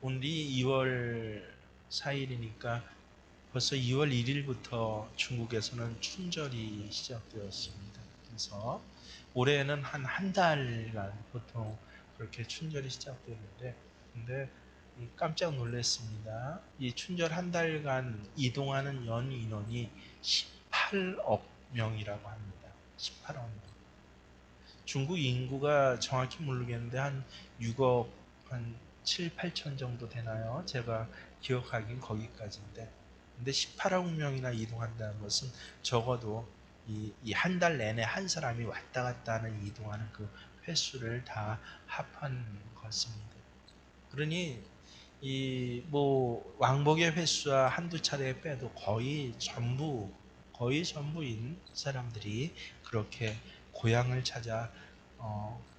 오늘이 2월 4일이니까 벌써 2월 1일부터 중국에서는 춘절이 시작되었습니다. 그래서 올해는 한 달간 보통 그렇게 춘절이 시작되는데, 근데 깜짝 놀랐습니다. 이 춘절 한 달간 이동하는 연 인원이 18억 명이라고 합니다. 18억 명. 중국 인구가 정확히 모르겠는데 한 6억 한 7, 8천 정도 되나요? 제가 기억하긴 거기까지인데. 근데 18억 명이나 이동한다는 것은 적어도 이 한 달 내내 한 사람이 왔다 갔다 하는 이동하는 그 횟수를 다 합한 것입니다. 그러니 이 뭐 왕복의 횟수와 한두 차례 빼도 거의 전부인 사람들이 그렇게 고향을 찾아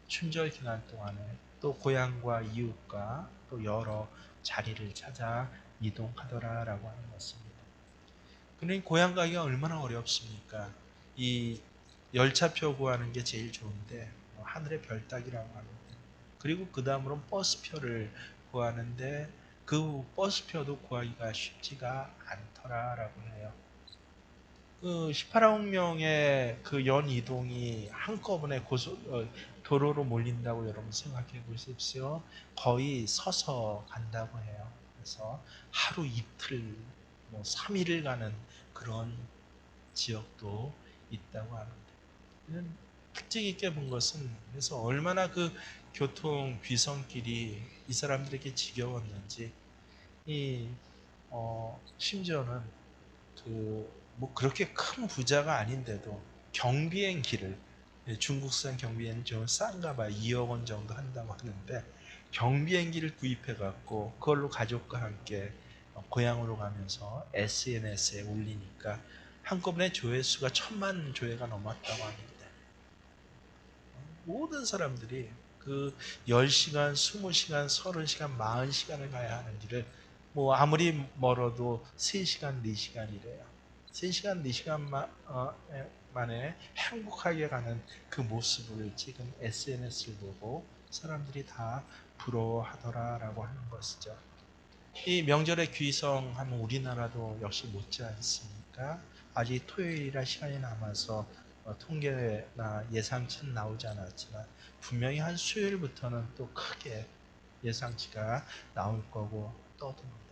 춘절 기간 동안에 또 고향과 이웃과 또 여러 자리를 찾아 이동하더라라고 하는 것입니다. 그러니 고향 가기가 얼마나 어렵습니까? 이 열차표 구하는 게 제일 좋은데 하늘의 별 따기라고 하는데, 그리고 그 다음으로 버스표를 구하는데 그 버스표도 구하기가 쉽지가 않더라라고 해요. 그 18억 명의 그 연 이동이 한꺼번에 도로로 몰린다고 여러분 생각해 보십시오. 거의 서서 간다고 해요. 그래서 하루 이틀, 뭐 3일을 가는 그런 지역도 있다고 합니다. 특징 있게 본 것은, 그래서 얼마나 그 교통 귀성길이 이 사람들에게 지겨웠는지, 이 심지어는 그 뭐 그렇게 큰 부자가 아닌데도 경비행기를, 중국산 경비행기 좀 싼가 봐요. 2억 원 정도 한다고 하는데 경비행기를 구입해 갖고 그걸로 가족과 함께 고향으로 가면서 SNS에 올리니까 한꺼번에 조회수가 1,000만 조회가 넘었다고 합니다. 모든 사람들이 그 10시간, 20시간, 30시간, 40시간을 가야 하는 길을 뭐 아무리 멀어도 3시간, 4시간이래요. 3시간, 4시간 만에 행복하게 가는 그 모습을 찍은 SNS를 보고 사람들이 다 부러워하더라라고 하는 것이죠. 이 명절에 귀성하면 우리나라도 역시 못지 않습니까? 아직 토요일이라 시간이 남아서 통계나 예상치는 나오지 않았지만 분명히 한 수요일부터는 또 크게 예상치가 나올 거고 떠듭니다.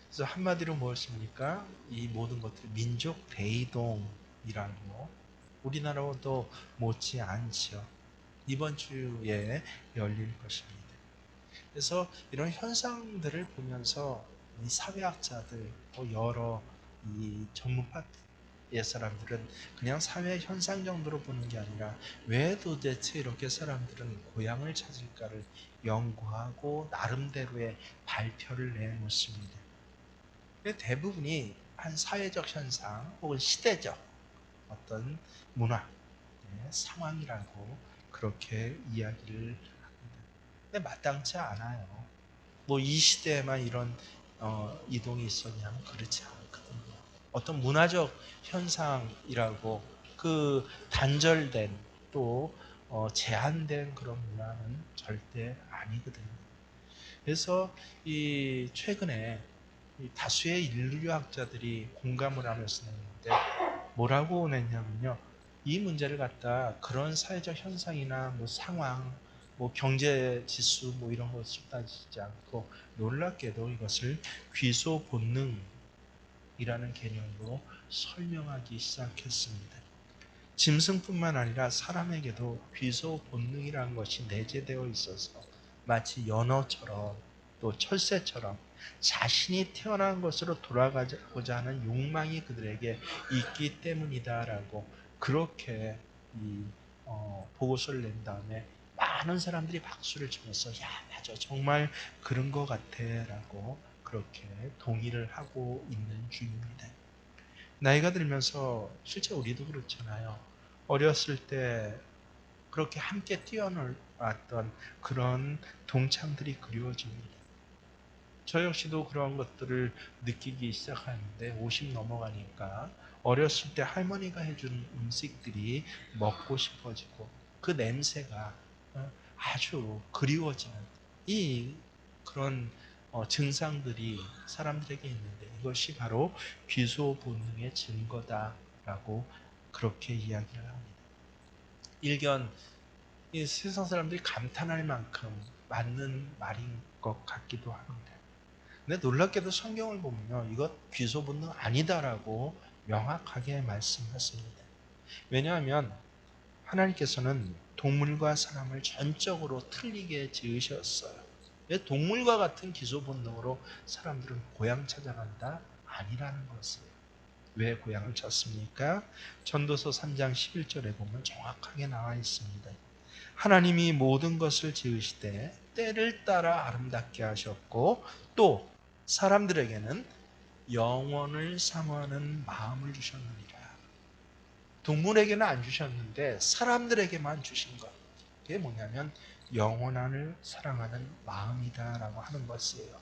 그래서 한마디로 무엇입니까? 이 모든 것들이 민족 대이동이라고, 우리나라도 못지 않죠. 이번 주에 열릴 것입니다. 그래서 이런 현상들을 보면서 이 사회학자들 또 여러 이 전문 파트의 사람들은 그냥 사회 현상 정도로 보는 게 아니라 왜 도대체 이렇게 사람들은 고향을 찾을까를 연구하고 나름대로의 발표를 내놓습니다. 대부분이 한 사회적 현상 혹은 시대적 어떤 문화, 상황이라고 그렇게 이야기를 합니다. 근데 마땅치 않아요. 뭐 이 시대에만 이런 이동이 있었냐면 그렇지 않거든요. 어떤 문화적 현상이라고 그 단절된 또 제한된 그런 문화는 절대 아니거든요. 그래서 이 최근에 이 다수의 인류학자들이 공감을 하면서 냈는데 뭐라고 냈냐면요. 이 문제를 갖다 그런 사회적 현상이나 뭐 상황, 뭐 경제 지수 뭐 이런 것을 따지지 않고 놀랍게도 이것을 귀소 본능이라는 개념으로 설명하기 시작했습니다. 짐승뿐만 아니라 사람에게도 귀소 본능이라는 것이 내재되어 있어서 마치 연어처럼 또 철새처럼 자신이 태어난 것으로 돌아가고자 하는 욕망이 그들에게 있기 때문이다라고 그렇게 보고서를 낸 다음에 많은 사람들이 박수를 치면서 야 맞아 정말 그런 것 같아라고 그렇게 동의를 하고 있는 중입니다. 나이가 들면서 실제 우리도 그렇잖아요. 어렸을 때 그렇게 함께 뛰어놀았던 그런 동창들이 그리워집니다. 저 역시도 그런 것들을 느끼기 시작하는데 50 넘어가니까 어렸을 때 할머니가 해준 음식들이 먹고 싶어지고 그 냄새가 아주 그리워지는 이 그런 증상들이 사람들에게 있는데 이것이 바로 귀소 본능의 증거다라고 그렇게 이야기를 합니다. 일견 이 세상 사람들이 감탄할 만큼 맞는 말인 것 같기도 합니다. 근데 놀랍게도 성경을 보면요, 이것 귀소 본능 아니다라고 명확하게 말씀하십니다. 왜냐하면 하나님께서는 동물과 사람을 전적으로 틀리게 지으셨어요. 왜 동물과 같은 기소 본능으로 사람들은 고향 찾아간다? 아니라는 것이에요. 왜 고향을 찾습니까? 전도서 3장 11절에 보면 정확하게 나와 있습니다. 하나님이 모든 것을 지으시되 때를 따라 아름답게 하셨고 또 사람들에게는 영원을 사모하는 마음을 주셨느니라. 동물에게는 안 주셨는데 사람들에게만 주신 것. 그게 뭐냐면 영원한을 사랑하는 마음이다라고 하는 것이에요.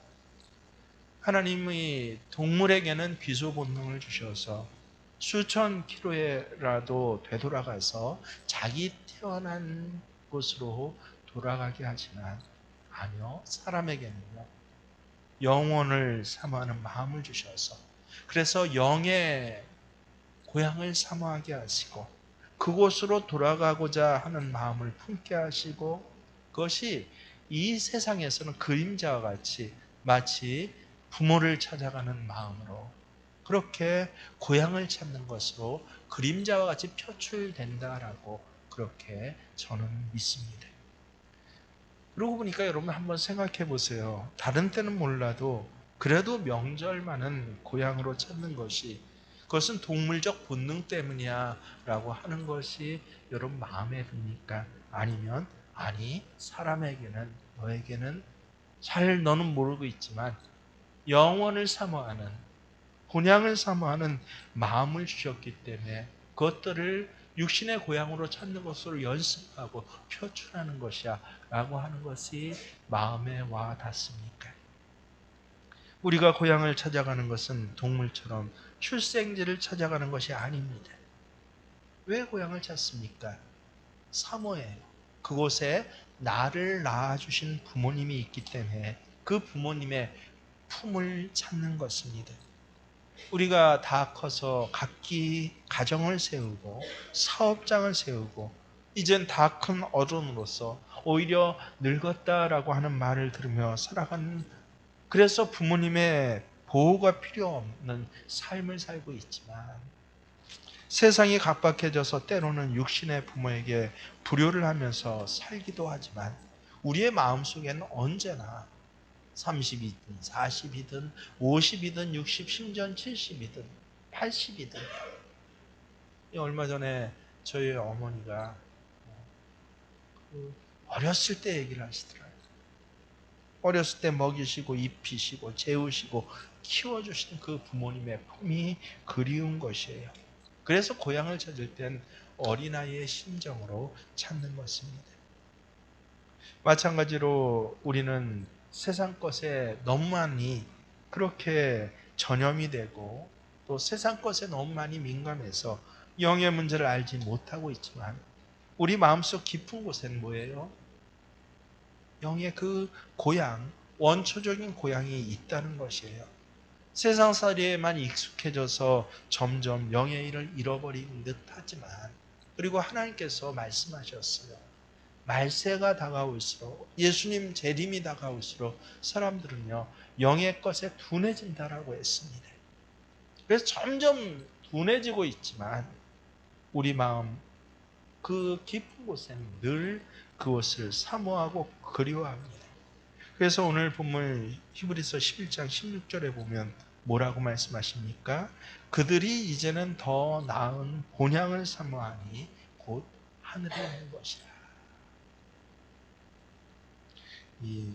하나님이 동물에게는 귀소 본능을 주셔서 수천 킬로라도 되돌아가서 자기 태어난 곳으로 돌아가게 하지만 아니요, 사람에게는요 영원을 사모하는 마음을 주셔서 그래서 영의 고향을 사모하게 하시고 그곳으로 돌아가고자 하는 마음을 품게 하시고 그것이 이 세상에서는 그림자와 같이 마치 부모를 찾아가는 마음으로 그렇게 고향을 찾는 것으로 그림자와 같이 표출된다라고 그렇게 저는 믿습니다. 그러고 보니까 여러분 한번 생각해 보세요. 다른 때는 몰라도 그래도 명절만은 고향으로 찾는 것이 그것은 동물적 본능 때문이야 라고 하는 것이 여러분 마음에 듭니까? 아니면 아니 사람에게는 너에게는 잘 너는 모르고 있지만 영원을 사모하는 본향을 사모하는 마음을 주셨기 때문에 그것들을 육신의 고향으로 찾는 것으로 연습하고 표출하는 것이야 라고 하는 것이 마음에 와 닿습니까? 우리가 고향을 찾아가는 것은 동물처럼 출생지를 찾아가는 것이 아닙니다. 왜 고향을 찾습니까? 사모해요. 그곳에 나를 낳아주신 부모님이 있기 때문에 그 부모님의 품을 찾는 것입니다. 우리가 다 커서 각기 가정을 세우고 사업장을 세우고 이젠 다 큰 어른으로서 오히려 늙었다라고 하는 말을 들으며 살아가는 그래서 부모님의 보호가 필요 없는 삶을 살고 있지만 세상이 각박해져서 때로는 육신의 부모에게 불효를 하면서 살기도 하지만 우리의 마음속에는 언제나 30이든 40이든 50이든 60, 심지어 70이든 80이든 얼마 전에 저희 어머니가 어렸을 때 얘기를 하시더라고요. 어렸을 때 먹이시고 입히시고 재우시고 키워주신 그 부모님의 품이 그리운 것이에요. 그래서 고향을 찾을 땐 어린아이의 심정으로 찾는 것입니다. 마찬가지로 우리는 세상 것에 너무 많이 그렇게 전염이 되고 또 세상 것에 너무 많이 민감해서 영의 문제를 알지 못하고 있지만 우리 마음속 깊은 곳에는 뭐예요? 영의 그 고향, 원초적인 고향이 있다는 것이에요. 세상살이에만 익숙해져서 점점 영의 일을 잃어버린 듯 하지만 그리고 하나님께서 말씀하셨어요. 말세가 다가올수록 예수님 재림이 다가올수록 사람들은요 영의 것에 둔해진다라고 했습니다. 그래서 점점 둔해지고 있지만 우리 마음 그 깊은 곳에는 늘 그것을 사모하고 그리워합니다. 그래서 오늘 본문 히브리서 11장 16절에 보면 뭐라고 말씀하십니까? 그들이 이제는 더 나은 본향을 사모하니 곧 하늘에 있는 것이라. 이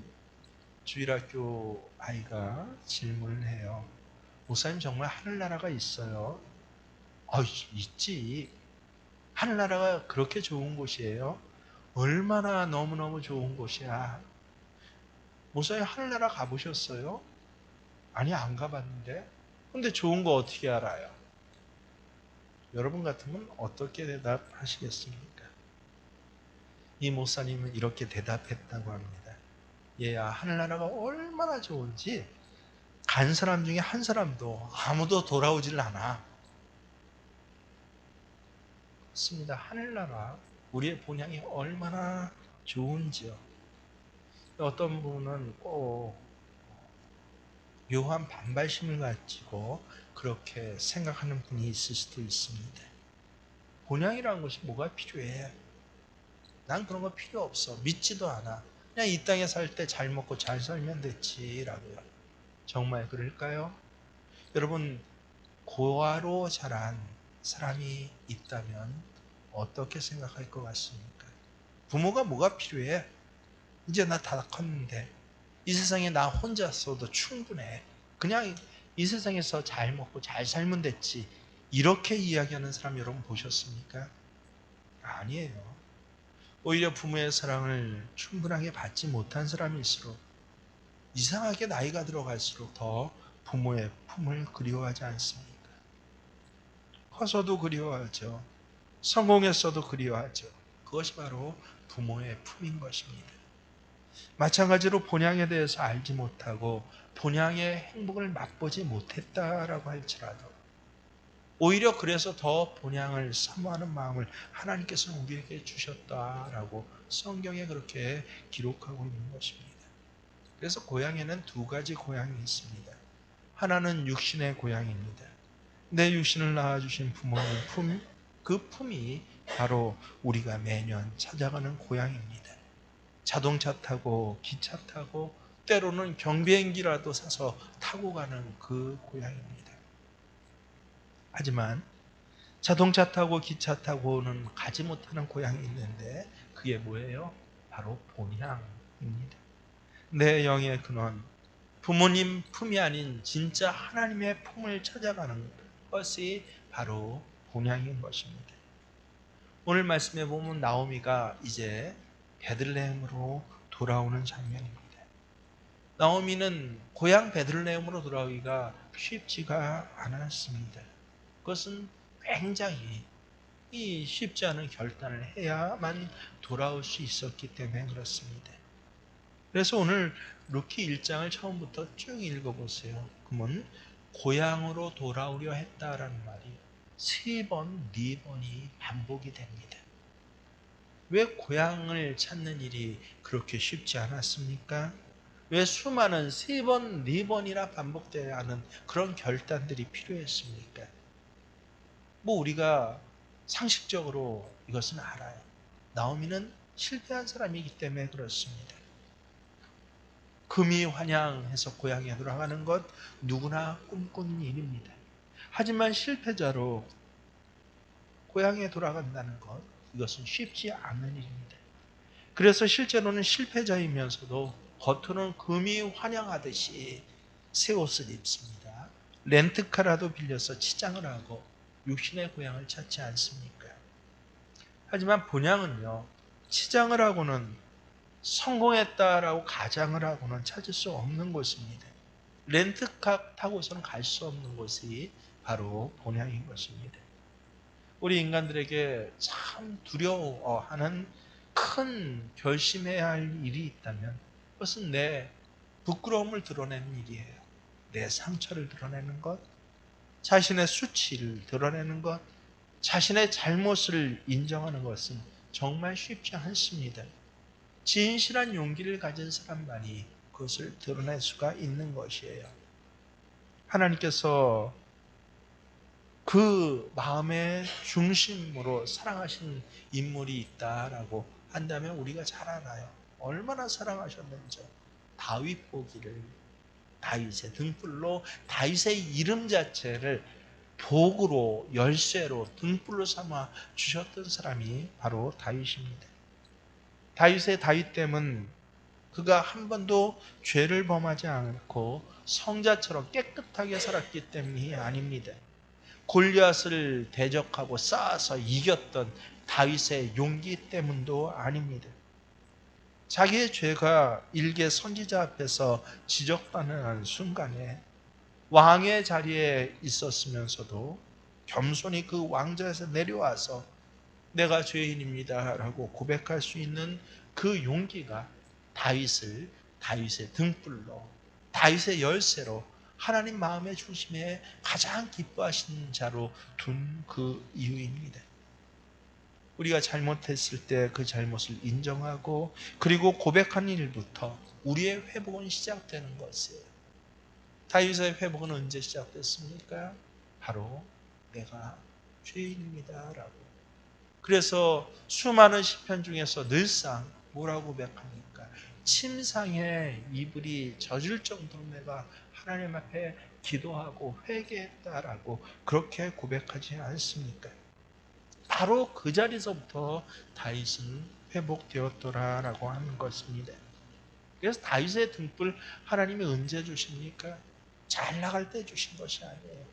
주일학교 아이가 질문을 해요. 목사님 정말 하늘나라가 있어요? 있지. 하늘나라가 그렇게 좋은 곳이에요? 얼마나 너무너무 좋은 곳이야. 목사님 하늘나라 가보셨어요? 아니, 안 가봤는데. 근데 좋은 거 어떻게 알아요? 여러분 같으면 어떻게 대답하시겠습니까? 이 목사님은 이렇게 대답했다고 합니다. 얘야, 하늘나라가 얼마나 좋은지 간 사람 중에 한 사람도 아무도 돌아오질 않아. 그렇습니다. 하늘나라, 우리의 본향이 얼마나 좋은지요. 어떤 분은 꼭 묘한 반발심을 가지고 그렇게 생각하는 분이 있을 수도 있습니다. 본향이라는 것이 뭐가 필요해? 난 그런 거 필요 없어. 믿지도 않아. 그냥 이 땅에 살 때 잘 먹고 잘 살면 됐지라고요. 정말 그럴까요? 여러분, 고아로 자란 사람이 있다면 어떻게 생각할 것 같습니까? 부모가 뭐가 필요해? 이제 나 다 컸는데 이 세상에 나 혼자서도 충분해. 그냥 이 세상에서 잘 먹고 잘 살면 됐지. 이렇게 이야기하는 사람 여러분 보셨습니까? 아니에요. 오히려 부모의 사랑을 충분하게 받지 못한 사람일수록 이상하게 나이가 들어갈수록 더 부모의 품을 그리워하지 않습니까? 커서도 그리워하죠. 성공했어도 그리워하죠. 그것이 바로 부모의 품인 것입니다. 마찬가지로 본향에 대해서 알지 못하고 본향의 행복을 맛보지 못했다라고 할지라도 오히려 그래서 더 본향을 사모하는 마음을 하나님께서 우리에게 주셨다라고 성경에 그렇게 기록하고 있는 것입니다. 그래서 고향에는 두 가지 고향이 있습니다. 하나는 육신의 고향입니다. 내 육신을 낳아주신 부모님 품, 그 품이 바로 우리가 매년 찾아가는 고향입니다. 자동차 타고 기차 타고 때로는 경비행기라도 사서 타고 가는 그 고향입니다. 하지만 자동차 타고 기차 타고는 가지 못하는 고향이 있는데 그게 뭐예요? 바로 본향입니다. 내 영의 근원, 부모님 품이 아닌 진짜 하나님의 품을 찾아가는 것이 바로 본향인 것입니다. 오늘 말씀에 보면 나오미가 이제 베들레헴으로 돌아오는 장면입니다. 나오미는 고향 베들레헴으로 돌아오기가 쉽지가 않았습니다. 그것은 굉장히 쉽지 않은 결단을 해야만 돌아올 수 있었기 때문에 그렇습니다. 그래서 오늘 루키 1장을 처음부터 쭉 읽어보세요. 그러면 고향으로 돌아오려 했다라는 말이 3번, 4번이 반복이 됩니다. 왜 고향을 찾는 일이 그렇게 쉽지 않았습니까? 왜 수많은 3번, 4번이나 반복되어야 하는 그런 결단들이 필요했습니까? 뭐 우리가 상식적으로 이것은 알아요. 나오미는 실패한 사람이기 때문에 그렇습니다. 금이 환향해서 고향에 돌아가는 것 누구나 꿈꾸는 일입니다. 하지만 실패자로 고향에 돌아간다는 것 이것은 쉽지 않은 일입니다. 그래서 실제로는 실패자이면서도 겉으로는 금이 환영하듯이 새 옷을 입습니다. 렌트카라도 빌려서 치장을 하고 육신의 고향을 찾지 않습니까? 하지만 본향은요, 치장을 하고는 성공했다라고 가장을 하고는 찾을 수 없는 곳입니다. 렌트카 타고서는 갈 수 없는 곳이 바로 본향인 것입니다. 우리 인간들에게 참 두려워하는 큰 결심해야 할 일이 있다면 그것은 내 부끄러움을 드러내는 일이에요. 내 상처를 드러내는 것, 자신의 수치를 드러내는 것, 자신의 잘못을 인정하는 것은 정말 쉽지 않습니다. 진실한 용기를 가진 사람만이 그것을 드러낼 수가 있는 것이에요. 하나님께서 그 마음의 중심으로 사랑하신 인물이 있다라고 한다면 우리가 잘 알아요. 얼마나 사랑하셨는지. 다윗 보기를 다윗의 등불로 다윗의 이름 자체를 복으로 열쇠로 등불로 삼아 주셨던 사람이 바로 다윗입니다. 다윗의 다윗됨은 그가 한 번도 죄를 범하지 않고 성자처럼 깨끗하게 살았기 때문이 아닙니다. 골리앗을 대적하고 쌓아서 이겼던 다윗의 용기 때문도 아닙니다. 자기의 죄가 일개 선지자 앞에서 지적받는 순간에 왕의 자리에 있었으면서도 겸손히 그 왕좌에서 내려와서 내가 죄인입니다 라고 고백할 수 있는 그 용기가 다윗의 등불로, 다윗의 열쇠로, 하나님 마음의 중심에 가장 기뻐하시는 자로 둔 그 이유입니다. 우리가 잘못했을 때 그 잘못을 인정하고 그리고 고백하는 일부터 우리의 회복은 시작되는 것이에요. 다윗의 회복은 언제 시작됐습니까? 바로 내가 죄인입니다 라고. 그래서 수많은 시편 중에서 늘상 뭐라고 고백합니까? 침상에 이불이 젖을 정도로 내가 하나님 앞에 기도하고 회개했다라고 그렇게 고백하지 않습니까? 바로 그 자리에서부터 다윗은 회복되었더라라고 하는 것입니다. 그래서 다윗의 등불 하나님이 언제 주십니까? 잘 나갈 때 주신 것이 아니에요.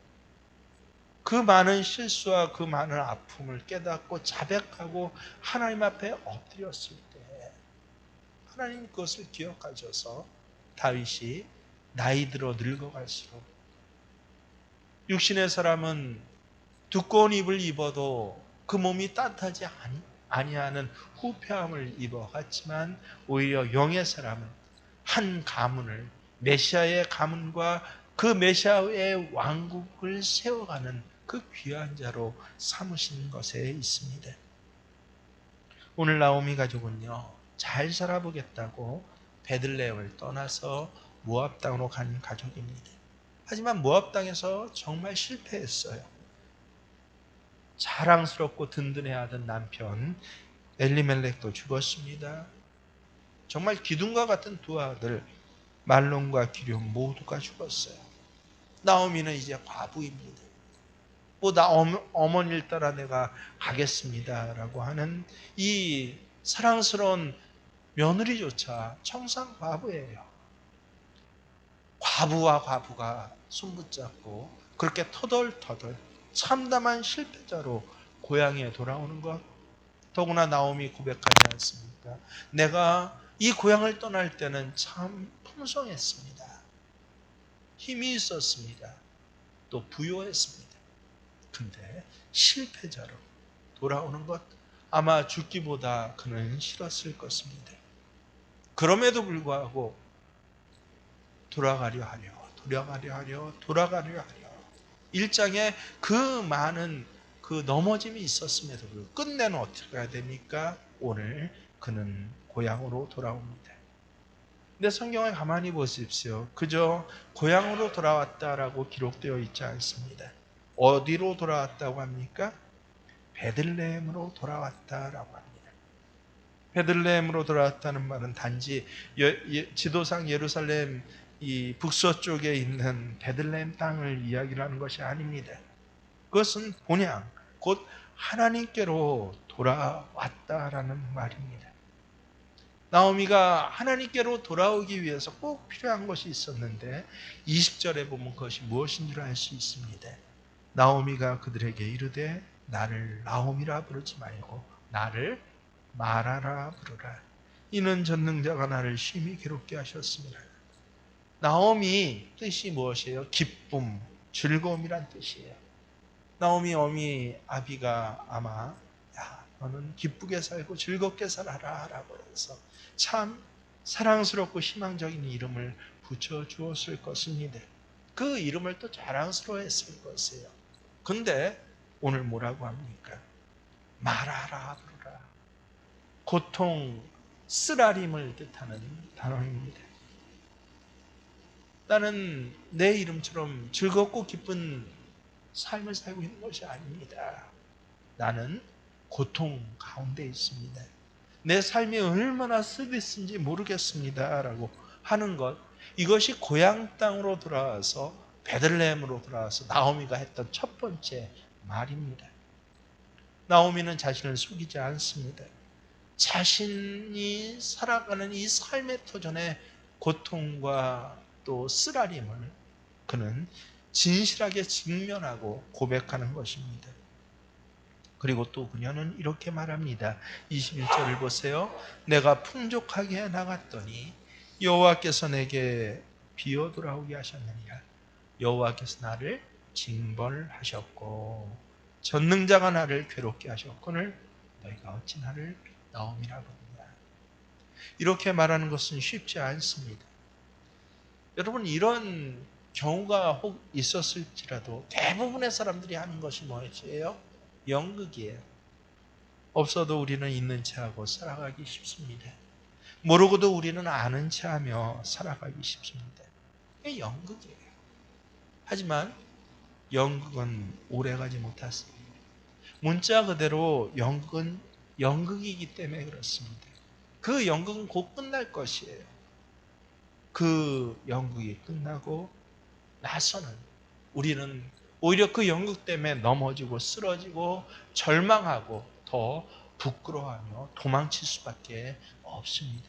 그 많은 실수와 그 많은 아픔을 깨닫고 자백하고 하나님 앞에 엎드렸을 때 하나님 그것을 기억하셔서 다윗이 나이 들어 늙어갈수록, 육신의 사람은 두꺼운 입을 입어도 그 몸이 따뜻하지 아니하는 후패함을 입어갔지만 오히려 영의 사람은 한 가문을, 메시아의 가문과 그 메시아의 왕국을 세워가는 그 귀한 자로 삼으신 것에 있습니다. 오늘 나오미 가족은요, 잘 살아보겠다고 베들레헴을 떠나서 모압 땅으로 간 가족입니다. 하지만 모압 땅에서 정말 실패했어요. 자랑스럽고 든든해하던 남편 엘리멜렉도 죽었습니다. 정말 기둥과 같은 두 아들 말론과 기럨 모두가 죽었어요. 나오미는 이제 과부입니다. 나 어머니를 따라 내가 가겠습니다 라고 하는 이 사랑스러운 며느리조차 청산 과부예요. 과부와 과부가 손붙잡고 그렇게 터덜터덜 참담한 실패자로 고향에 돌아오는 것, 더구나 나오미 고백하지 않습니까? 내가 이 고향을 떠날 때는 참 풍성했습니다. 힘이 있었습니다. 또 부요했습니다. 근데 실패자로 돌아오는 것, 아마 죽기보다 그는 싫었을 것입니다. 그럼에도 불구하고 돌아가려 하려 일장에 그 많은 그 넘어짐이 있었음에도 불구하고 끝내는 어떻게 해야 됩니까? 오늘 그는 고향으로 돌아옵니다. 근데 성경을 가만히 보십시오. 그저 고향으로 돌아왔다라고 기록되어 있지 않습니다. 어디로 돌아왔다고 합니까? 베들레헴으로 돌아왔다라고 합니다. 베들레헴으로 돌아왔다는 말은 단지 지도상 예루살렘 이 북서쪽에 있는 베들레헴 땅을 이야기를 하는 것이 아닙니다. 그것은 본향, 곧 하나님께로 돌아왔다라는 말입니다. 나오미가 하나님께로 돌아오기 위해서 꼭 필요한 것이 있었는데 20절에 보면 그것이 무엇인 줄 알 수 있습니다. 나오미가 그들에게 이르되 나를 나오미라 부르지 말고 나를 마라라 부르라. 이는 전능자가 나를 심히 괴롭게 하셨습니다. 나오미 뜻이 무엇이에요? 기쁨, 즐거움이란 뜻이에요. 나오미 어미 아비가 아마 야, 너는 기쁘게 살고 즐겁게 살아라 라고 해서 참 사랑스럽고 희망적인 이름을 붙여주었을 것입니다. 그 이름을 또 자랑스러워했을 것이에요. 근데 오늘 뭐라고 합니까? 말하라 부르라. 고통, 쓰라림을 뜻하는 단어입니다. 나는 내 이름처럼 즐겁고 기쁜 삶을 살고 있는 것이 아닙니다. 나는 고통 가운데 있습니다. 내 삶이 얼마나 스트레스인지 모르겠습니다 라고 하는 것, 이것이 고향 땅으로 돌아와서 베들레헴으로 돌아와서 나오미가 했던 첫 번째 말입니다. 나오미는 자신을 속이지 않습니다. 자신이 살아가는 이 삶의 터전에 고통과 또 쓰라림을 그는 진실하게 직면하고 고백하는 것입니다. 그리고 또 그녀는 이렇게 말합니다. 21절을 보세요. 내가 풍족하게 나갔더니 여호와께서 내게 비어 돌아오게 하셨느니라. 여호와께서 나를 징벌하셨고 전능자가 나를 괴롭게 하셨거늘 너희가 어찌 나를 나옴이라 부르냐. 이렇게 말하는 것은 쉽지 않습니다. 여러분, 이런 경우가 혹 있었을지라도 대부분의 사람들이 하는 것이 뭐예요? 연극이에요. 없어도 우리는 있는 체하고 살아가기 쉽습니다. 모르고도 우리는 아는 체하며 살아가기 쉽습니다. 이게 연극이에요. 하지만 연극은 오래가지 못했습니다. 문자 그대로 연극은 연극이기 때문에 그렇습니다. 그 연극은 곧 끝날 것이에요. 그 연극이 끝나고 나서는 우리는 오히려 그 연극 때문에 넘어지고 쓰러지고 절망하고 더 부끄러워하며 도망칠 수밖에 없습니다.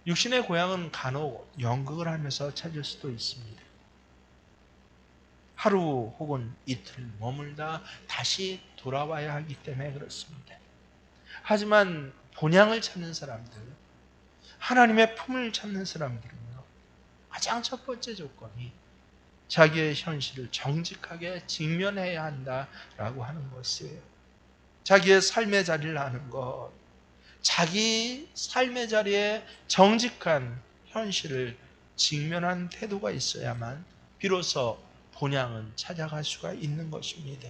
육신의 고향은 간혹 연극을 하면서 찾을 수도 있습니다. 하루 혹은 이틀 머물다 다시 돌아와야 하기 때문에 그렇습니다. 하지만 본향을 찾는 사람들, 하나님의 품을 찾는 사람들은요, 가장 첫 번째 조건이 자기의 현실을 정직하게 직면해야 한다라고 하는 것이에요. 자기의 삶의 자리를 아는 것, 자기 삶의 자리에 정직한 현실을 직면한 태도가 있어야만 비로소 본향은 찾아갈 수가 있는 것입니다.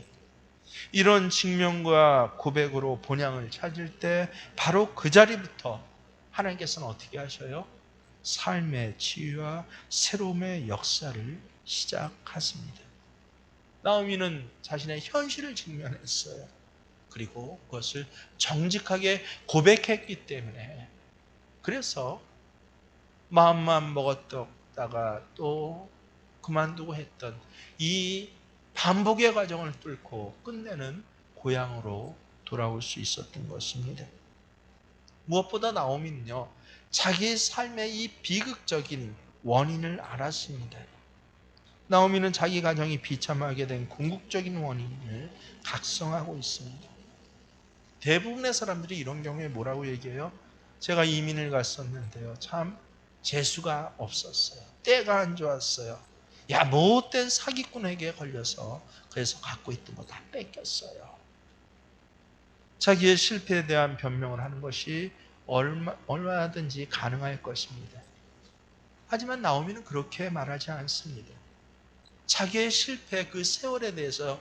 이런 직면과 고백으로 본향을 찾을 때 바로 그 자리부터 하나님께서는 어떻게 하셔요? 삶의 치유와 새로움의 역사를 시작하십니다. 나오미는 자신의 현실을 직면했어요. 그리고 그것을 정직하게 고백했기 때문에, 그래서 마음만 먹었다가 또 그만두고 했던 이 반복의 과정을 뚫고 끝내는 고향으로 돌아올 수 있었던 것입니다. 무엇보다 나오미는요, 자기 삶의 이 비극적인 원인을 알았습니다. 나오미는 자기 가정이 비참하게 된 궁극적인 원인을 각성하고 있습니다. 대부분의 사람들이 이런 경우에 뭐라고 얘기해요? 제가 이민을 갔었는데요, 참 재수가 없었어요. 때가 안 좋았어요. 야, 못된 사기꾼에게 걸려서 그래서 갖고 있던 거 다 뺏겼어요. 자기의 실패에 대한 변명을 하는 것이 얼마든지 가능할 것입니다. 하지만 나오미는 그렇게 말하지 않습니다. 자기의 실패 그 세월에 대해서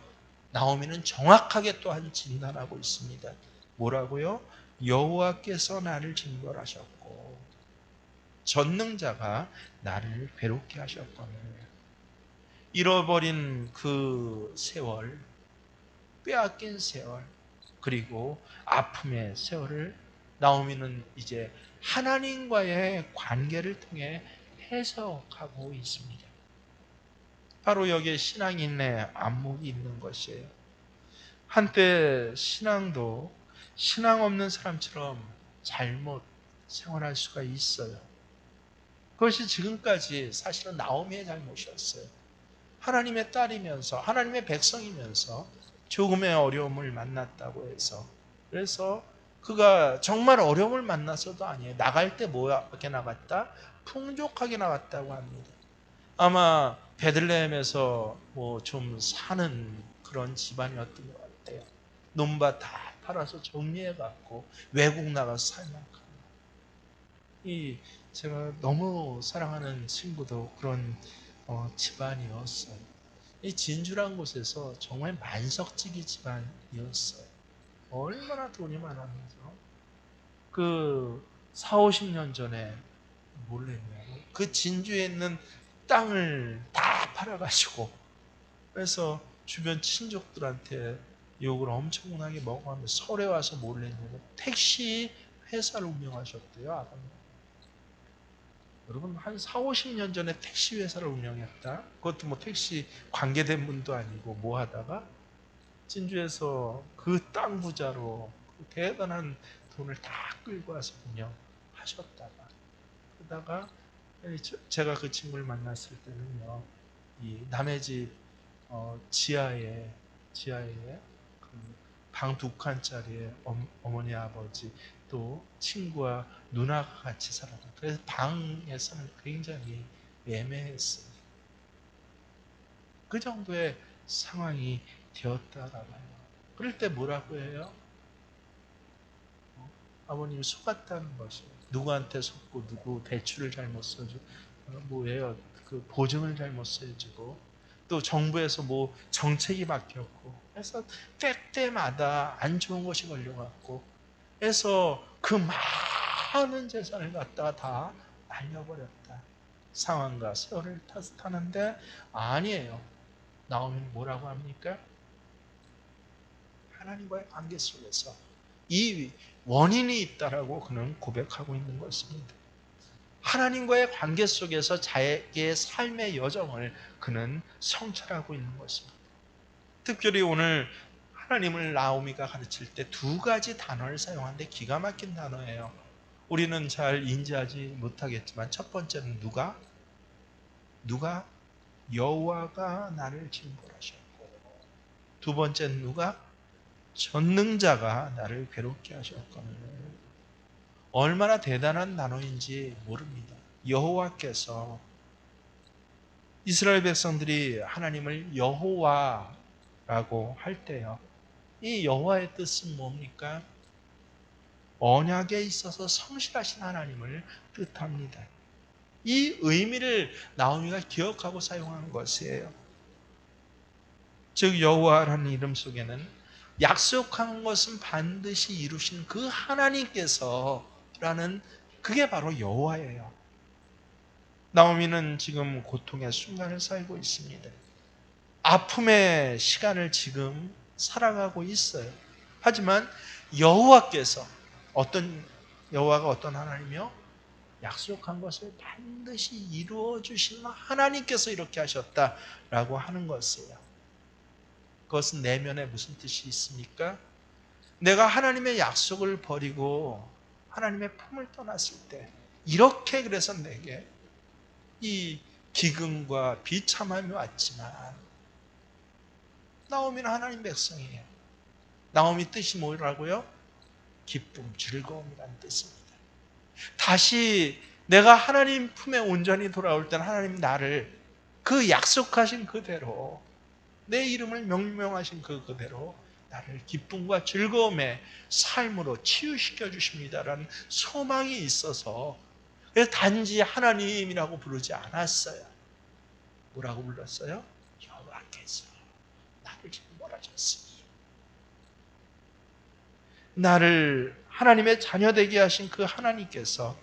나오미는 정확하게 또한 진단하고 있습니다. 뭐라고요? 여호와께서 나를 징벌하셨고 전능자가 나를 괴롭게 하셨거늘. 잃어버린 그 세월, 빼앗긴 세월, 그리고 아픔의 세월을 나오미는 이제 하나님과의 관계를 통해 해석하고 있습니다. 바로 여기에 신앙인의 안목이 있는 것이에요. 한때 신앙도 신앙 없는 사람처럼 잘못 생활할 수가 있어요. 그것이 지금까지 사실은 나오미의 잘못이었어요. 하나님의 딸이면서 하나님의 백성이면서 조금의 어려움을 만났다고 해서, 그래서 그가 정말 어려움을 만나서도 아니에요. 나갈 때 뭐하게 나갔다? 풍족하게 나갔다고 합니다. 아마 베들레헴에서 뭐 좀 사는 그런 집안이었던 것 같아요. 논밭 다 팔아서 정리해 갖고 외국 나가서 살 만큼. 이 제가 너무 사랑하는 친구도 그런 집안이었어요. 이 진주란 곳에서 정말 만석지기 집안이었어요. 얼마나 돈이 많았는지요. 그 4, 50년 전에 몰랐냐고. 그 진주에 있는 땅을 다 팔아가지고, 그래서 주변 친족들한테 욕을 엄청나게 먹어가면서 서울에 와서 몰랐냐고 택시 회사를 운영하셨대요, 아버님. 여러분, 한 4, 50년 전에 택시 회사를 운영했다? 그것도 뭐 택시 관계된 분도 아니고 뭐 하다가 진주에서 그 땅 부자로 그 대단한 돈을 다 끌고 와서 운영하셨다가, 그러다가 제가 그 친구를 만났을 때는요, 이 남의 집 지하에 방 2칸짜리에 어머니 아버지 또 친구와 누나가 같이 살았다. 그래서 방에서는 굉장히 애매했어요. 그 정도의 상황이 되었다라고 해요. 그럴 때 뭐라고 해요? 아버님 속았다는 것이 누구한테 속고 누구 대출을 잘못 써주고 뭐예요? 그 보증을 잘못 써주고 또 정부에서 뭐 정책이 바뀌었고 해서 때때마다 안 좋은 것이 걸려갖고 해서 그 많은 재산을 갖다가 다 날려버렸다. 상황과 세월을 타는데 아니에요. 나오면 뭐라고 합니까? 하나님과의 관계 속에서 이 원인이 있다라고 그는 고백하고 있는 것입니다. 하나님과의 관계 속에서 자기의 삶의 여정을 그는 성찰하고 있는 것입니다. 특별히 오늘 하나님을 나오미가 가르칠 때 두 가지 단어를 사용하는데 기가 막힌 단어예요. 우리는 잘 인지하지 못하겠지만 첫 번째는 누가 여호와가 나를 징벌하셨고 두 번째는 누가 전능자가 나를 괴롭게 하셨거늘. 얼마나 대단한 단어인지 모릅니다. 여호와께서 이스라엘 백성들이 하나님을 여호와라고 할 때요. 이 여호와의 뜻은 뭡니까? 언약에 있어서 성실하신 하나님을 뜻합니다. 이 의미를 나오미가 기억하고 사용한 것이에요. 즉 여호와라는 이름 속에는 약속한 것은 반드시 이루신 그 하나님께서라는 그게 바로 여호와예요. 나오미는 지금 고통의 순간을 살고 있습니다. 아픔의 시간을 지금 살아가고 있어요. 하지만 여호와께서 여호와가 어떤 하나님이요? 약속한 것을 반드시 이루어 주시는 하나님께서 이렇게 하셨다라고 하는 것이에요. 그것은 내면에 무슨 뜻이 있습니까? 내가 하나님의 약속을 버리고 하나님의 품을 떠났을 때 이렇게 그래서 내게 이 기근과 비참함이 왔지만 나오미는 하나님 백성이에요. 나오미 뜻이 뭐라고요? 기쁨, 즐거움이라는 뜻입니다. 다시 내가 하나님 품에 온전히 돌아올 때는 하나님 나를 그 약속하신 그대로 내 이름을 명명하신 그대로 나를 기쁨과 즐거움의 삶으로 치유시켜 주십니다라는 소망이 있어서 그래서 단지 하나님이라고 부르지 않았어요. 뭐라고 불렀어요? 여호와께서 나를 징벌하셨으니 나를 하나님의 자녀 되게 하신 그 하나님께서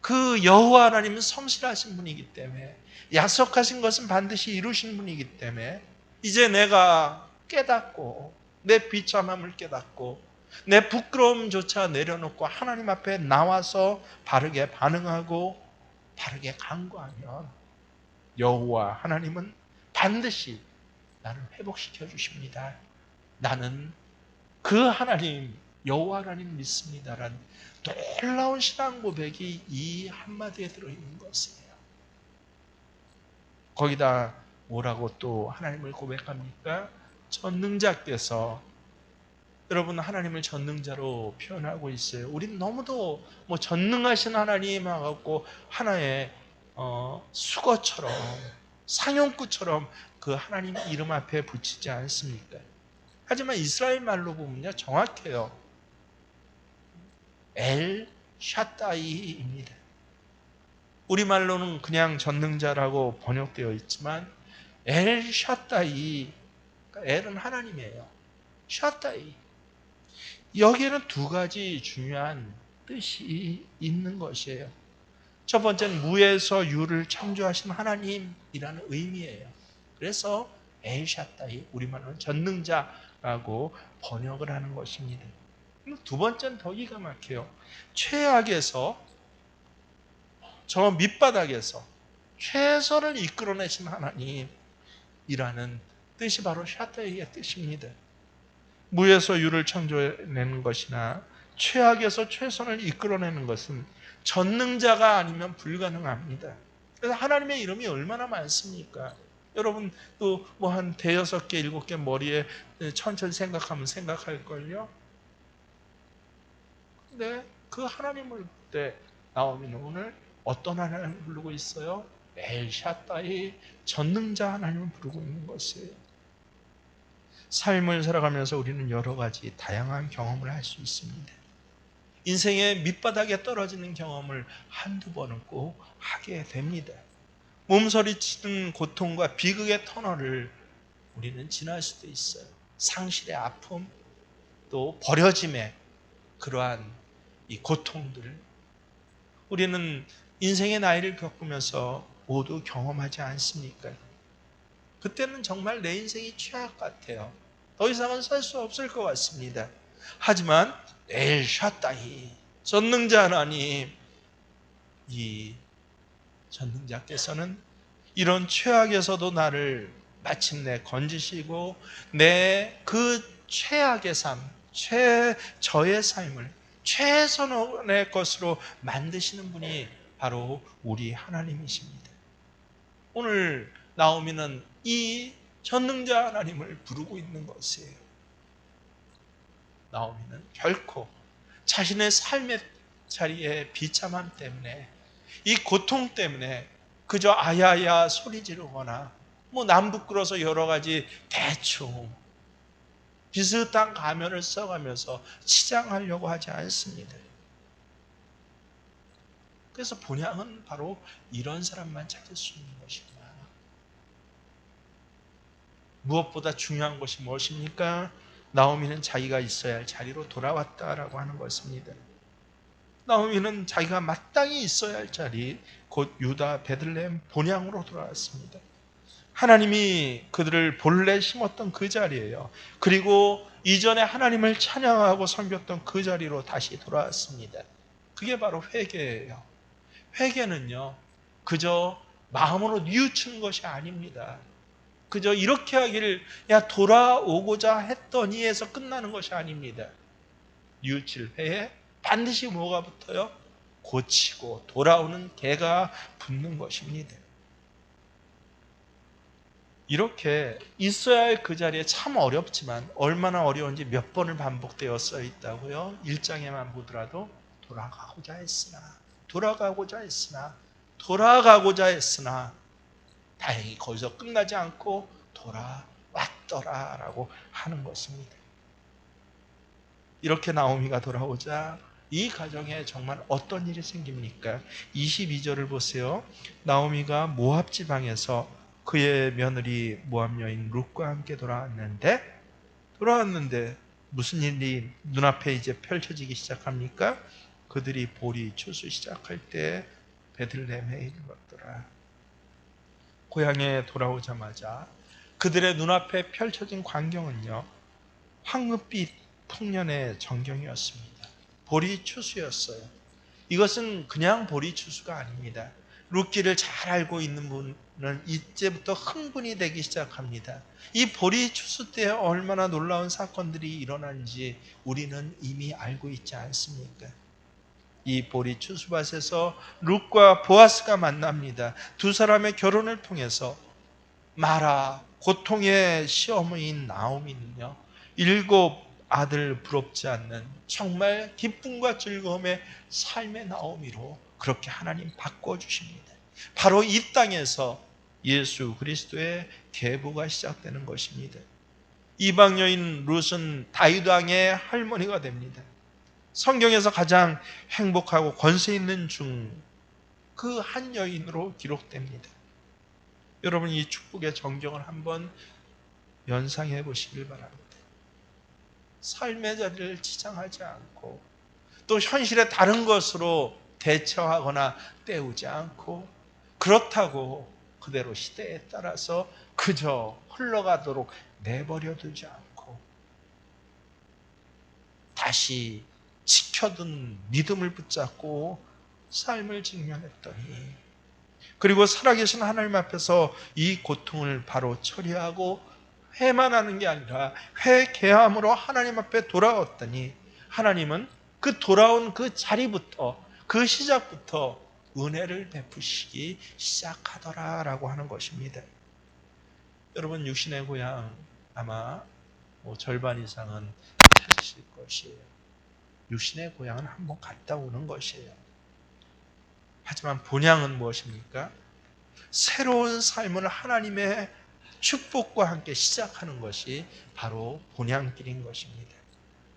그 여호와 하나님은 성실하신 분이기 때문에 약속하신 것은 반드시 이루신 분이기 때문에 이제 내가 깨닫고 내 비참함을 깨닫고 내 부끄러움조차 내려놓고 하나님 앞에 나와서 바르게 반응하고 바르게 간구하면 여호와 하나님은 반드시 나를 회복시켜 주십니다. 나는 그 하나님 여호와 하나님 믿습니다라는 놀라운 신앙 고백이 이 한마디에 들어있는 것이에요. 거기다 뭐라고 또 하나님을 고백합니까? 전능자께서 여러분 하나님을 전능자로 표현하고 있어요. 우리는 너무도 뭐 전능하신 하나님하고 하나의 수거처럼 상용구처럼 그 하나님 이름 앞에 붙이지 않습니까? 하지만 이스라엘 말로 보면요 정확해요. 엘 샤다이입니다. 우리말로는 그냥 전능자라고 번역되어 있지만 엘 샤다이, 엘은 하나님이에요. 샤다이. 여기에는 두 가지 중요한 뜻이 있는 것이에요. 첫 번째는 무에서 유를 창조하신 하나님이라는 의미예요. 그래서 엘 샤다이, 우리말로는 전능자라고 번역을 하는 것입니다. 두 번째는 더 기가 막혀요. 최악에서 저 밑바닥에서 최선을 이끌어내신 하나님이라는 뜻이 바로 샤타이의 뜻입니다. 무에서 유를 창조해내는 것이나 최악에서 최선을 이끌어내는 것은 전능자가 아니면 불가능합니다. 그래서 하나님의 이름이 얼마나 많습니까? 여러분 또 뭐 한 대여섯 개, 일곱 개 머리에 천천히 생각하면 생각할걸요? 근데 그 하나님을 때 나오면 오늘 어떤 하나님을 부르고 있어요? 엘샤다이 전능자 하나님을 부르고 있는 것이에요. 삶을 살아가면서 우리는 여러 가지 다양한 경험을 할 수 있습니다. 인생의 밑바닥에 떨어지는 경험을 한두 번은 꼭 하게 됩니다. 몸서리치는 고통과 비극의 터널을 우리는 지날 수도 있어요. 상실의 아픔, 또 버려짐의 그러한 이 고통들을 우리는 인생의 나이를 겪으면서 모두 경험하지 않습니까? 그때는 정말 내 인생이 최악 같아요. 더 이상은 살 수 없을 것 같습니다. 하지만 엘샤다이 전능자 하나님, 이 전능자께서는 이런 최악에서도 나를 마침내 건지시고 내 그 최악의 삶, 최저의 삶을 최선의 것으로 만드시는 분이 바로 우리 하나님이십니다. 오늘 나오미는 이 전능자 하나님을 부르고 있는 것이에요. 나오미는 결코 자신의 삶의 자리에 비참함 때문에, 이 고통 때문에 그저 아야야 소리 지르거나 남 부끄러서 여러 가지 대충 비슷한 가면을 써가면서 치장하려고 하지 않습니다. 그래서 본향은 바로 이런 사람만 찾을 수 있는 것이구나. 무엇보다 중요한 것이 무엇입니까? 나오미는 자기가 있어야 할 자리로 돌아왔다라고 하는 것입니다. 나오미는 자기가 마땅히 있어야 할 자리, 곧 유다 베들레헴 본향으로 돌아왔습니다. 하나님이 그들을 본래 심었던 그 자리예요. 그리고 이전에 하나님을 찬양하고 섬겼던 그 자리로 다시 돌아왔습니다. 그게 바로 회개예요. 회개는요, 그저 마음으로 뉘우치는 것이 아닙니다. 그저 이렇게 하기를 야 돌아오고자 했더니 해서 끝나는 것이 아닙니다. 뉘우칠 회에 반드시 뭐가 붙어요? 고치고 돌아오는 개가 붙는 것입니다. 이렇게 있어야 할 그 자리에 참 어렵지만 얼마나 어려운지 몇 번을 반복되어 써 있다고요. 1장에만 보더라도 돌아가고자 했으나 다행히 거기서 끝나지 않고 돌아왔더라라고 하는 것입니다. 이렇게 나오미가 돌아오자 이 가정에 정말 어떤 일이 생깁니까? 22절을 보세요. 나오미가 모압 지방에서 그의 며느리 모압 여인 룻과 함께 돌아왔는데 무슨 일이 눈앞에 이제 펼쳐지기 시작합니까? 그들이 보리 추수 시작할 때 베들레헴에 이르렀더라. 고향에 돌아오자마자 그들의 눈앞에 펼쳐진 광경은요, 황금빛 풍년의 정경이었습니다. 보리 추수였어요. 이것은 그냥 보리 추수가 아닙니다. 룻기를 잘 알고 있는 분은 이제부터 흥분이 되기 시작합니다. 이 보리 추수 때 얼마나 놀라운 사건들이 일어나는지 우리는 이미 알고 있지 않습니까? 이 보리 추수밭에서 룻과 보아스가 만납니다. 두 사람의 결혼을 통해서 마라 고통의 시어머니인 나오미는요, 7 아들 부럽지 않는 정말 기쁨과 즐거움의 삶의 나오미로 그렇게 하나님 바꿔주십니다. 바로 이 땅에서 예수 그리스도의 계보가 시작되는 것입니다. 이방 여인 룻은 다윗 왕의 할머니가 됩니다. 성경에서 가장 행복하고 권세 있는 중 그 한 여인으로 기록됩니다. 여러분 이 축복의 정경을 한번 연상해 보시길 바랍니다. 삶의 자리를 치장하지 않고 또 현실의 다른 것으로 대처하거나 때우지 않고 그렇다고 그대로 시대에 따라서 그저 흘러가도록 내버려 두지 않고 다시 지켜둔 믿음을 붙잡고 삶을 직면했더니, 그리고 살아계신 하나님 앞에서 이 고통을 바로 처리하고 회만 하는 게 아니라 회개함으로 하나님 앞에 돌아왔더니 하나님은 그 돌아온 그 자리부터, 그 시작부터 은혜를 베푸시기 시작하더라라고 하는 것입니다. 여러분 육신의 고향 아마 절반 이상은 찾으실 것이에요. 육신의 고향은 한번 갔다 오는 것이에요. 하지만 본향은 무엇입니까? 새로운 삶을 하나님의 축복과 함께 시작하는 것이 바로 본향길인 것입니다.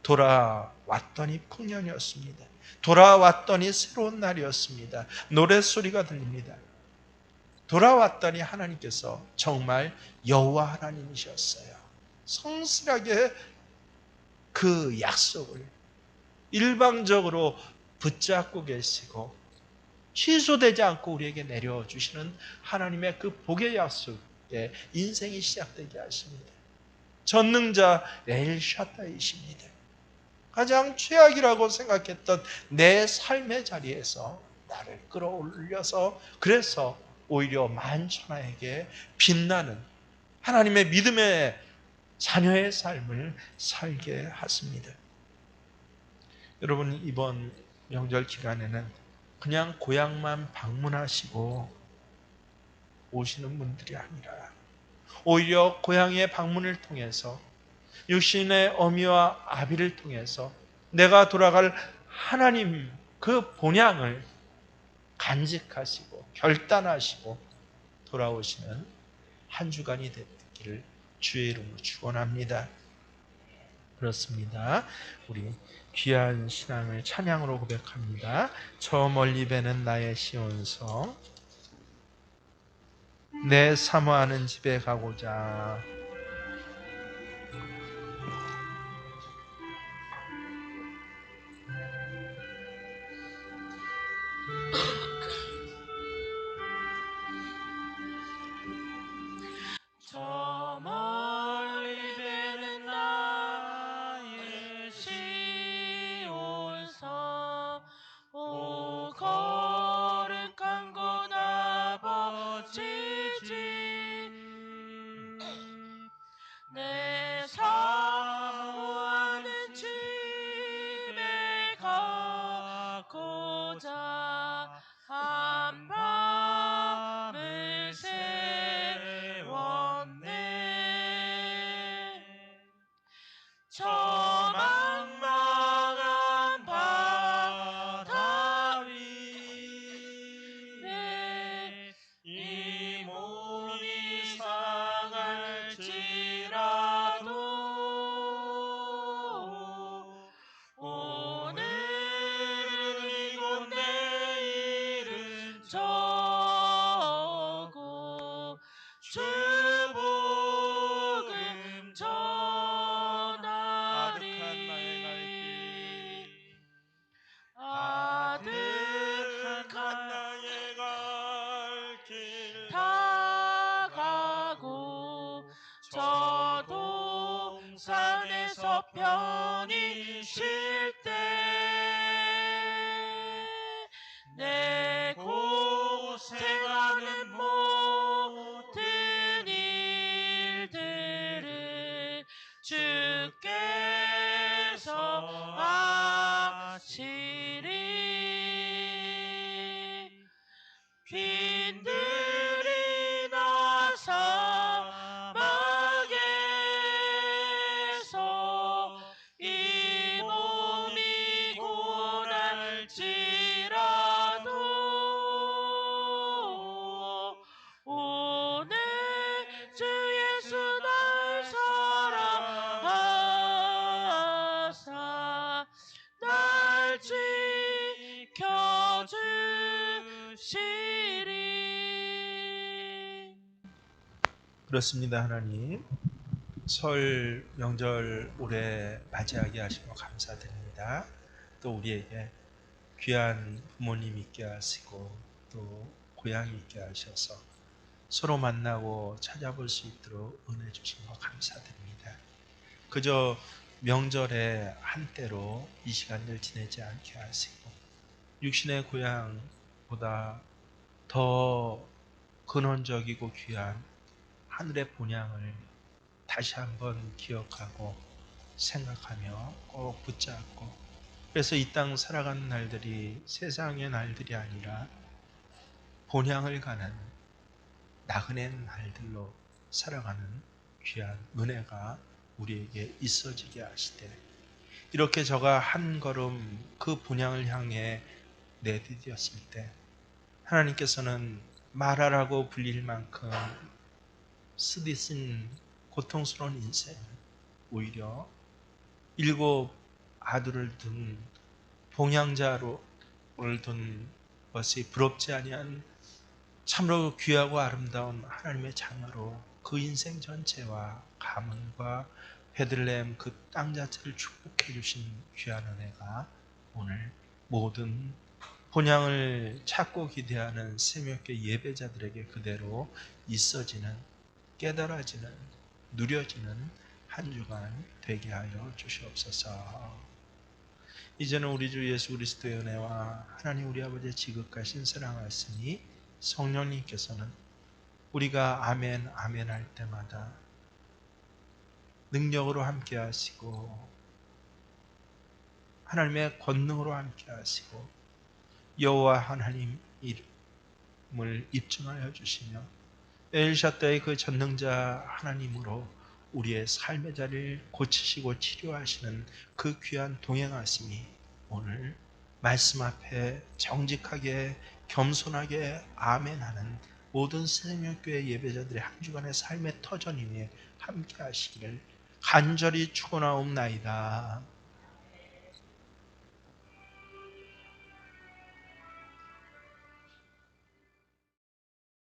돌아왔더니 풍년이었습니다. 돌아왔더니 새로운 날이었습니다. 노랫소리가 들립니다. 돌아왔더니 하나님께서 정말 여호와 하나님이셨어요. 성실하게 그 약속을 일방적으로 붙잡고 계시고 취소되지 않고 우리에게 내려주시는 하나님의 그 복의 약속에 인생이 시작되게 하십니다. 전능자 엘샤다이십니다. 가장 최악이라고 생각했던 내 삶의 자리에서 나를 끌어올려서 그래서 오히려 만천하에게 빛나는 하나님의 믿음의 자녀의 삶을 살게 하십니다. 여러분, 이번 명절 기간에는 그냥 고향만 방문하시고 오시는 분들이 아니라 오히려 고향의 방문을 통해서 육신의 어미와 아비를 통해서 내가 돌아갈 하나님 그 본향을 간직하시고 결단하시고 돌아오시는 한 주간이 되기를 주의 이름으로 축원합니다. 그렇습니다. 우리 귀한 신앙을 찬양으로 고백합니다. 저 멀리 배는 나의 시온성 내 사모하는 집에 가고자. 저 멀리 배는 나의 시온성 오 거룩한 곳 아버지 집 내 사모하는 집에 가고자 한밤을 세웠네. 저 망망한 바다 위에 이 몸이 상할지라도 오늘은 이곳 내일은 저곳 주 복음 전하리. 아득한 나의 갈 길 다 가고 저 동산에서 편히 쉴 때 내 고생하는 모든 일들을 주께서 아시리. 빈들이 나 사막에서 이 몸이 고날지라도 오늘 주 예수 날 사랑하사 날 지켜주시리. 그렇습니다. 하나님, 설 명절 올해 맞이하게 하시고 감사드립니다. 또 우리에게 귀한 부모님 있게 하시고 또 고향이 있게 하셔서 서로 만나고 찾아볼 수 있도록 은혜 주신 거 감사드립니다. 그저 명절의 한때로 이 시간을 지내지 않게 하시고 육신의 고향보다 더 근원적이고 귀한 하늘의 본향을 다시 한번 기억하고 생각하며 꼭 붙잡고, 그래서 이 땅 살아가는 날들이 세상의 날들이 아니라 본향을 가는 나그네 날들로 살아가는 귀한 은혜가 우리에게 있어지게 하시되, 이렇게 저가 한 걸음 그 본향을 향해 내디뎠을 때 하나님께서는 마라라고 불릴 만큼 쓰디쓴 고통스러운 인생, 오히려 7 아들을 둔 봉양자를 둔 것이 부럽지 아니한 참으로 귀하고 아름다운 하나님의 자녀로 그 인생 전체와 가문과 베들레헴 그 땅 자체를 축복해 주신 귀한 은혜가 오늘 모든 본향을 찾고 기대하는 새벽의 예배자들에게 그대로 있어지는, 깨달아지는, 누려지는 한 주간 되게 하여 주시옵소서. 이제는 우리 주 예수 그리스도의 은혜와 하나님 우리 아버지의 지극하신 사랑하시니 성령님께서는 우리가 아멘 아멘 할 때마다 능력으로 함께 하시고 하나님의 권능으로 함께 하시고 여호와 하나님 이름을 입증하여 주시며 엘샤다의 그 전능자 하나님으로 우리의 삶의 자리를 고치시고 치료하시는 그 귀한 동행하심이 오늘 말씀 앞에 정직하게 겸손하게 아멘하는 모든 새벽교회 예배자들의 한 주간의 삶의 터전임에 함께 하시기를 간절히 축원하옵나이다.